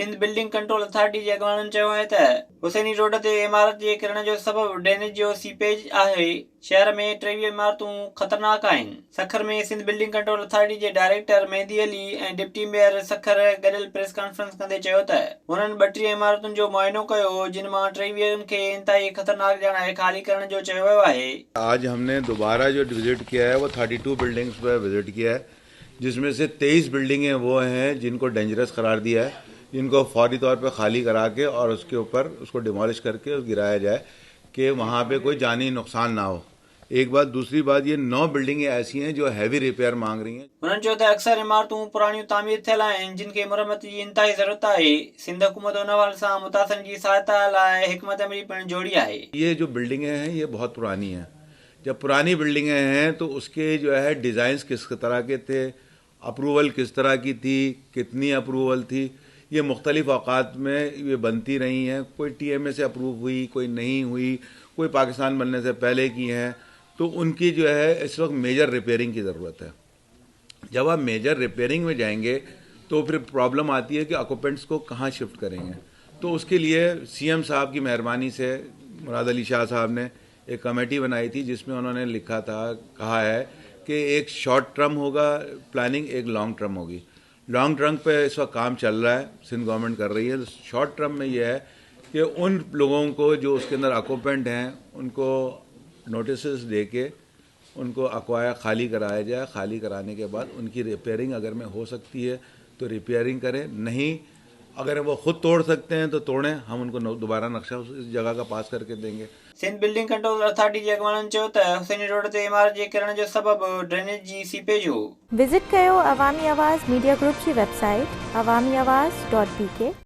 Sindh building control authority जे अॻवाननि चयो आहे त हुसैनी रोड ते इमारत जे किरण जो सबबु ड्रेनेज जो सीपेज आहे। शहर में 23 इमारतूं ख़तरनाक आहिनि। सखर में सिंध बिल्डिंग कंट्रोल अथॉरिटी जे डायरेक्टर मेहदी अली ऐं डिप्टी मेयर सखर गॾियल प्रेस कॉन्फ्रेंस कंदे चयो त हुननि 32 इमारतुनि जो मुआइनो कयो, जिन मां 23 खे इंतहाई ख़तरनाक ॼाणाए खाली करण जो चयो वियो आहे। आज हमने दोबारा जो विजिट किया है वो 32 बिल्डिंग्स पर विजिट किया है, जिसमें से 23 बिल्डिंगें वो हैं जिनको डेंजरस करार दिया है, जिनको फौरी तौर पर खाली करा के और उसके ऊपर उसको डिमोलिश करके गिराया जाए कि वहाँ पे कोई जानी नुकसान ना हो। एक बात, दूसरी बात, ये 9 बिल्डिंगें ऐसी हैं जो हैवी रिपेयर मांग रही हैं। उन्होंने चयो त अक्सर इमारतूं पुराणियूं तामीर थियल आहिनि, जिन खे मुरम्मत जी इंतहाई ज़रूरत आहे। सिंध हुकूमत उन हवाले सां मुतासिरनि जी सहायता लाइ हिकमत अमली पिणु जोड़ी आहे। ये जो बिल्डिंगें हैं ये बहुत पुरानी हैं। जब पुरानी बिल्डिंगें हैं तो उसके जो है डिज़ाइंस किस तरह के थे, अप्रूवल किस तरह की थी, कितनी अप्रूवल थी, ये मुख्तलिफ औकात में ये बनती रही हैं। कोई TMA से अप्रूव हुई, कोई नहीं हुई, कोई पाकिस्तान बनने से पहले की हैं। तो उनकी जो है इस वक्त मेजर रिपेयरिंग की ज़रूरत है। जब आप मेजर रिपेयरिंग में जाएंगे तो फिर प्रॉब्लम आती है कि ऑक्यूपेंट्स को कहाँ शिफ्ट करेंगे। तो उसके लिए CM साहब की मेहरबानी से मुराद अली शाह साहब ने एक कमेटी बनाई थी, जिसमें उन्होंने लिखा था, कहा है कि एक शॉर्ट टर्म होगा प्लानिंग, एक लॉन्ग टर्म होगी। लॉन्ग टर्म पे इस वक्त काम चल रहा है, सिंध गवर्नमेंट कर रही है। तो शॉर्ट टर्म में ये है कि उन लोगों को जो उसके अंदर ऑक्यूपेंट हैं उनको नोटिस दे के उनको अक्वाया खाली कराया जाए। खाली कराने के बाद उनकी रिपेयरिंग अगर में हो सकती है तो रिपेयरिंग करें, नहीं अगर वो खुद तोड़ सकते हैं तो तोड़ें, हम उनको दोबारा नक्शा उस जगह का पास करके देंगे। सिंध बिल्डिंग कंट्रोल अथॉरिटी जे अॻवाननि चयो त हुसैनी रोड ते इमारत जे किरण जो सबबु ड्रेनेज जी सीपेज हो। विजिट कयो अवामी आवाज़ मीडिया ग्रुप जी वेबसाइट awamiawaz.pk।